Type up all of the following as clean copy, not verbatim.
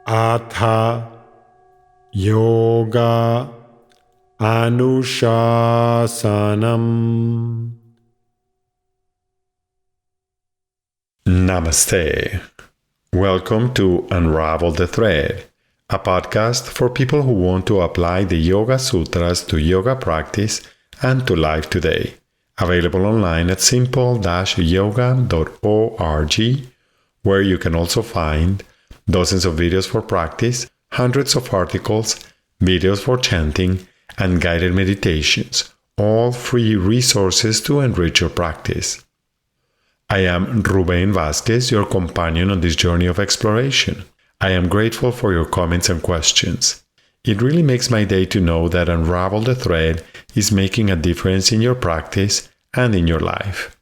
Atha Yoga Anushasanam. Namaste. Welcome to Unravel the Thread, a podcast for people who want to apply the Yoga Sutras to yoga practice and to life today. Available online at simple-yoga.org, where you can also find dozens of videos for practice, hundreds of articles, videos for chanting, and guided meditations, all free resources to enrich your practice. I am Ruben Vasquez, your companion on this journey of exploration. I am grateful for your comments and questions. It really makes my day to know that Unravel the Thread is making a difference in your practice and in your life.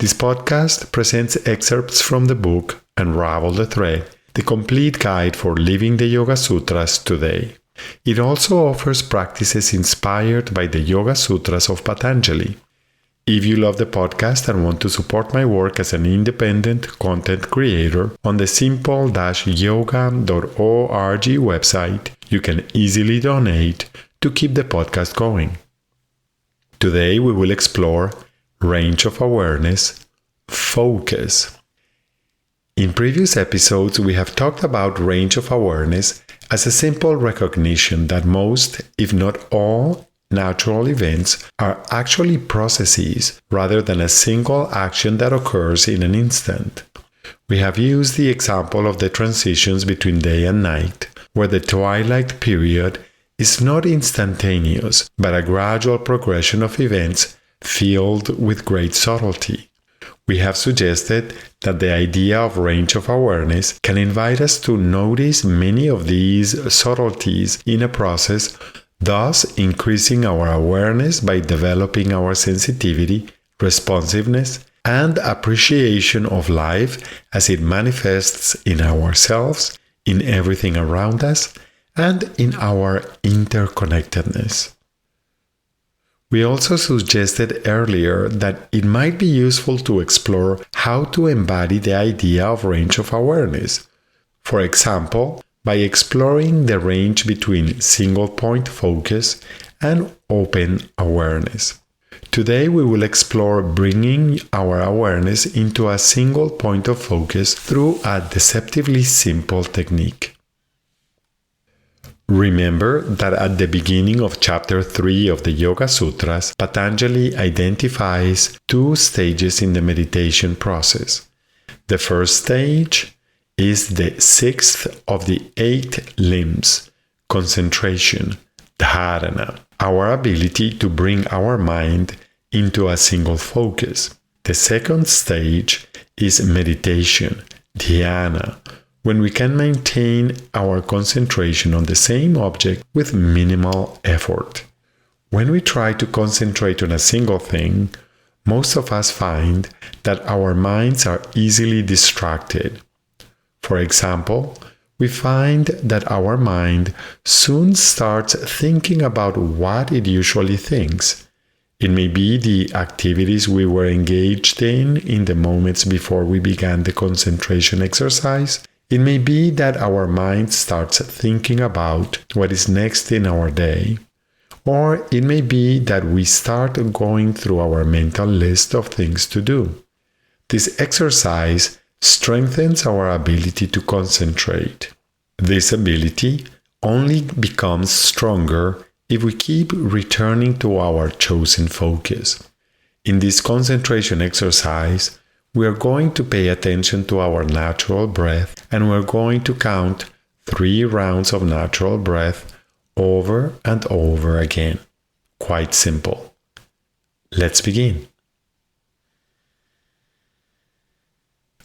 This podcast presents excerpts from the book Unravel the Thread, the complete guide for living the Yoga Sutras today. It also offers practices inspired by the Yoga Sutras of Patanjali. If you love the podcast and want to support my work as an independent content creator, on the simple-yoga.org website, you can easily donate to keep the podcast going. Today we will explore range of awareness, focus. In previous episodes, we have talked about range of awareness as a simple recognition that most, if not all, natural events are actually processes rather than a single action that occurs in an instant. We have used the example of the transitions between day and night, where the twilight period is not instantaneous, but a gradual progression of events filled with great subtlety. We have suggested that the idea of range of awareness can invite us to notice many of these subtleties in a process, thus increasing our awareness by developing our sensitivity, responsiveness, and appreciation of life as it manifests in ourselves, in everything around us, and in our interconnectedness. We also suggested earlier that it might be useful to explore how to embody the idea of range of awareness. For example, by exploring the range between single point focus and open awareness. Today we will explore bringing our awareness into a single point of focus through a deceptively simple technique. Remember that at the beginning of chapter 3 of the Yoga Sutras, Patanjali identifies two stages in the meditation process. The first stage is the sixth of the 8 limbs, concentration, dharana, our ability to bring our mind into a single focus. The second stage is meditation, dhyana, when we can maintain our concentration on the same object with minimal effort. When we try to concentrate on a single thing, most of us find that our minds are easily distracted. For example, we find that our mind soon starts thinking about what it usually thinks. It may be the activities we were engaged in the moments before we began the concentration exercise. It may be that our mind starts thinking about what is next in our day, or it may be that we start going through our mental list of things to do. This exercise strengthens our ability to concentrate. This ability only becomes stronger if we keep returning to our chosen focus. In this concentration exercise, we are going to pay attention to our natural breath, and we're going to count 3 rounds of natural breath over and over again. Quite simple. Let's begin.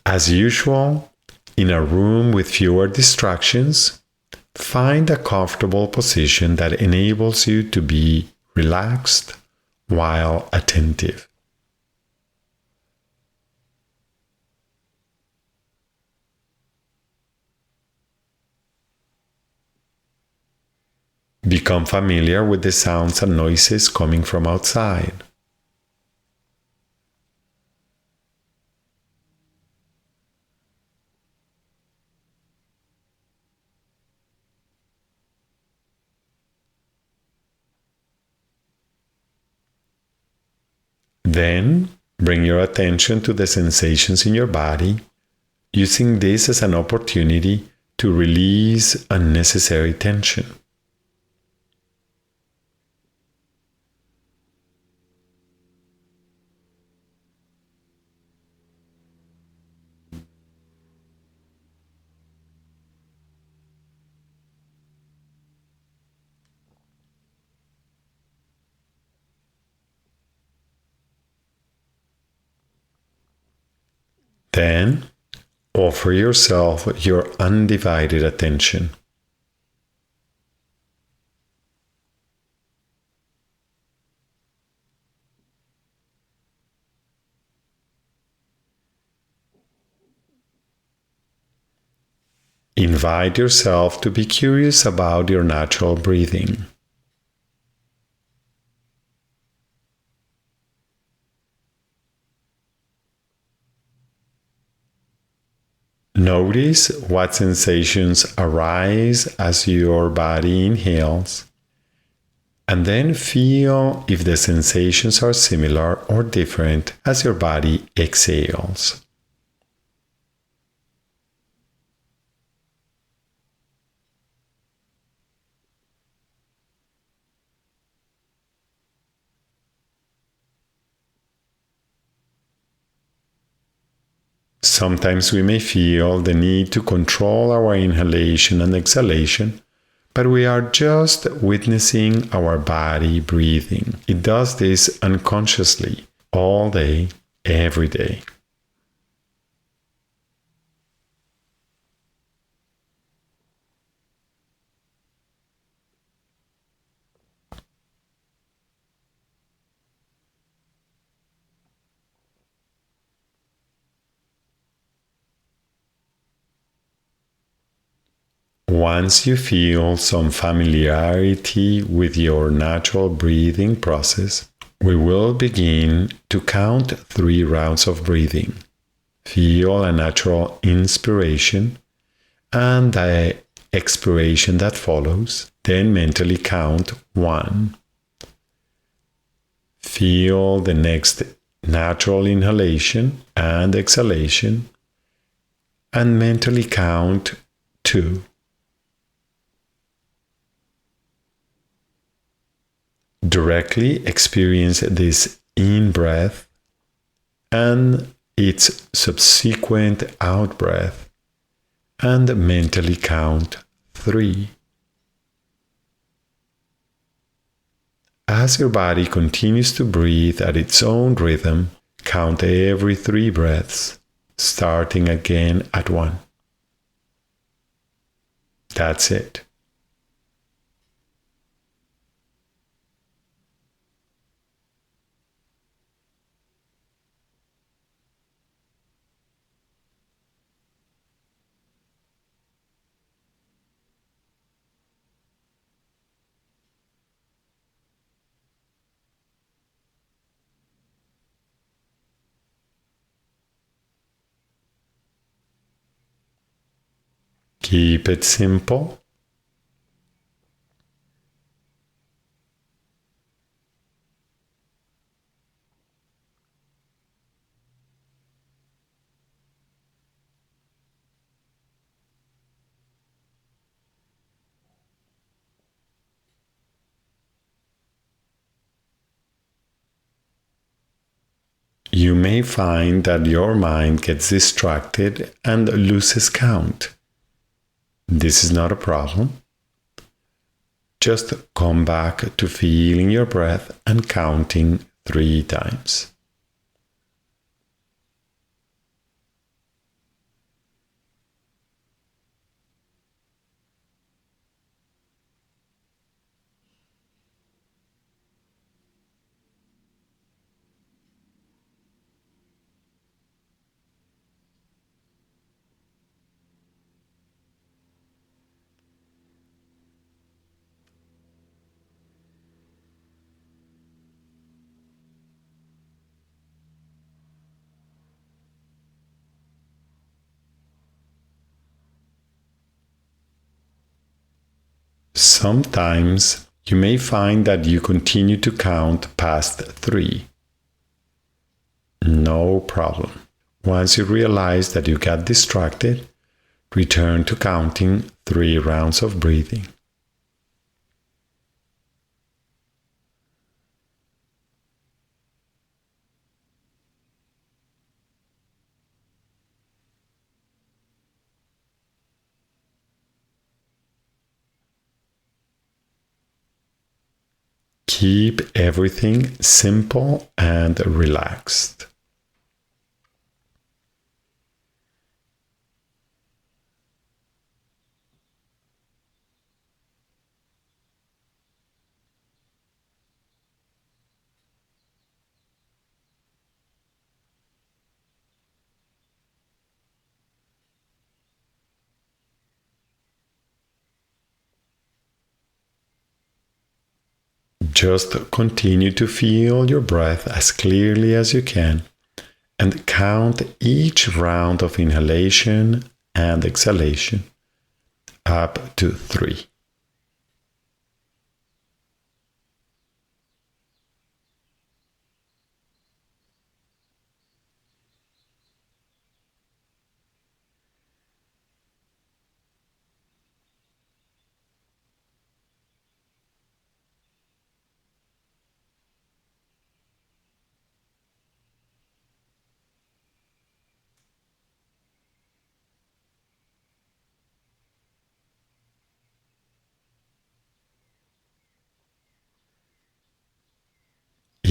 As usual, in a room with fewer distractions, find a comfortable position that enables you to be relaxed while attentive. Become familiar with the sounds and noises coming from outside. Then bring your attention to the sensations in your body, using this as an opportunity to release unnecessary tension. Then offer yourself your undivided attention. Invite yourself to be curious about your natural breathing. Notice what sensations arise as your body inhales, and then feel if the sensations are similar or different as your body exhales. Sometimes we may feel the need to control our inhalation and exhalation, but we are just witnessing our body breathing. It does this unconsciously, all day, every day. Once you feel some familiarity with your natural breathing process, we will begin to count 3 rounds of breathing. Feel a natural inspiration and the expiration that follows, then mentally count 1. Feel the next natural inhalation and exhalation, and mentally count 2. Directly experience this in-breath and its subsequent out-breath, and mentally count 3. As your body continues to breathe at its own rhythm, count every 3 breaths, starting again at 1. That's it. Keep it simple. You may find that your mind gets distracted and loses count. This is not a problem. Just come back to feeling your breath and counting 3 times. Sometimes you may find that you continue to count past 3. no problem. Once you realize that you got distracted, return to counting 3 rounds of breathing. Keep everything simple and relaxed. Just continue to feel your breath as clearly as you can and count each round of inhalation and exhalation up to 3.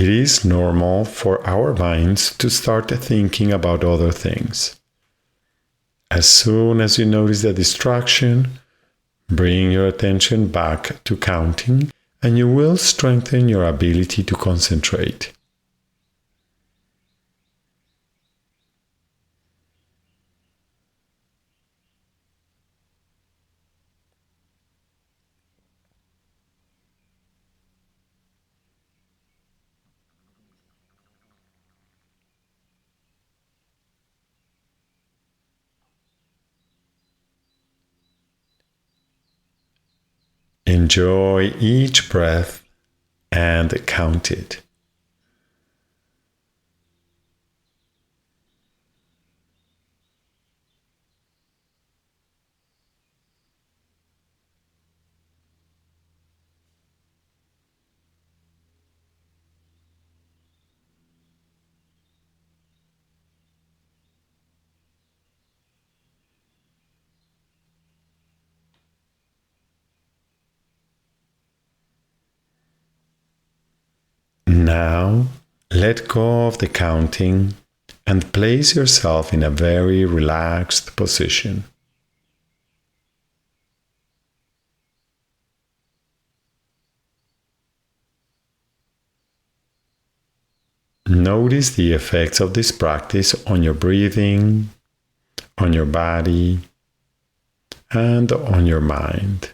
It is normal for our minds to start thinking about other things. As soon as you notice the distraction, bring your attention back to counting, and you will strengthen your ability to concentrate. Enjoy each breath and count it. Now, let go of the counting and place yourself in a very relaxed position. Notice the effects of this practice on your breathing, on your body, and on your mind.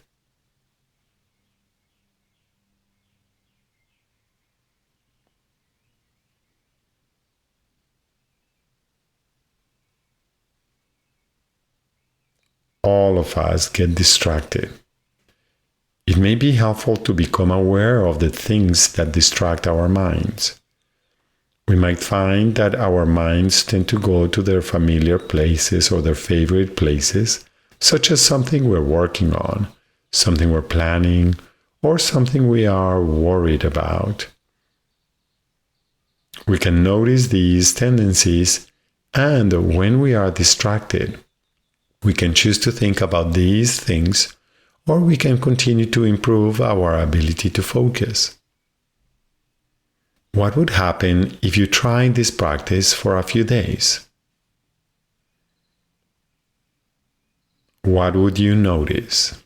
All of us get distracted. It may be helpful to become aware of the things that distract our minds. We might find that our minds tend to go to their familiar places or their favorite places, such as something we're working on, something we're planning, or something we are worried about. We can notice these tendencies, and when we are distracted, we can choose to think about these things, or we can continue to improve our ability to focus. What would happen if you tried this practice for a few days? What would you notice?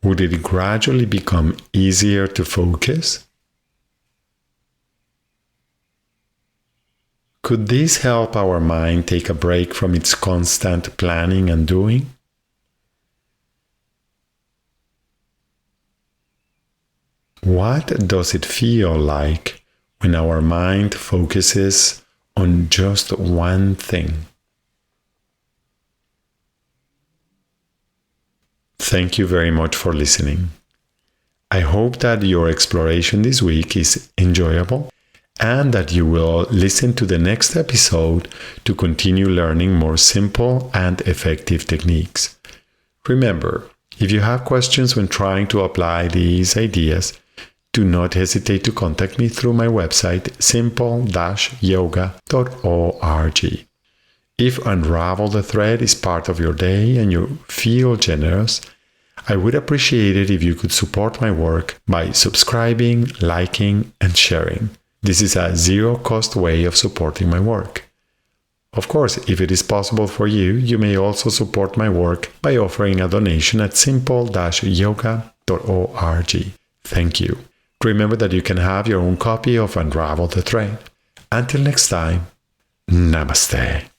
Would it gradually become easier to focus? Could this help our mind take a break from its constant planning and doing? What does it feel like when our mind focuses on just one thing? Thank you very much for listening. I hope that your exploration this week is enjoyable and that you will listen to the next episode to continue learning more simple and effective techniques. Remember, if you have questions when trying to apply these ideas, do not hesitate to contact me through my website simple-yoga.org. If Unravel the Thread is part of your day and you feel generous, I would appreciate it if you could support my work by subscribing, liking, and sharing. This is a zero-cost way of supporting my work. Of course, if it is possible for you, you may also support my work by offering a donation at simple-yoga.org. Thank you. Remember that you can have your own copy of Unravel the Thread. Until next time, Namaste.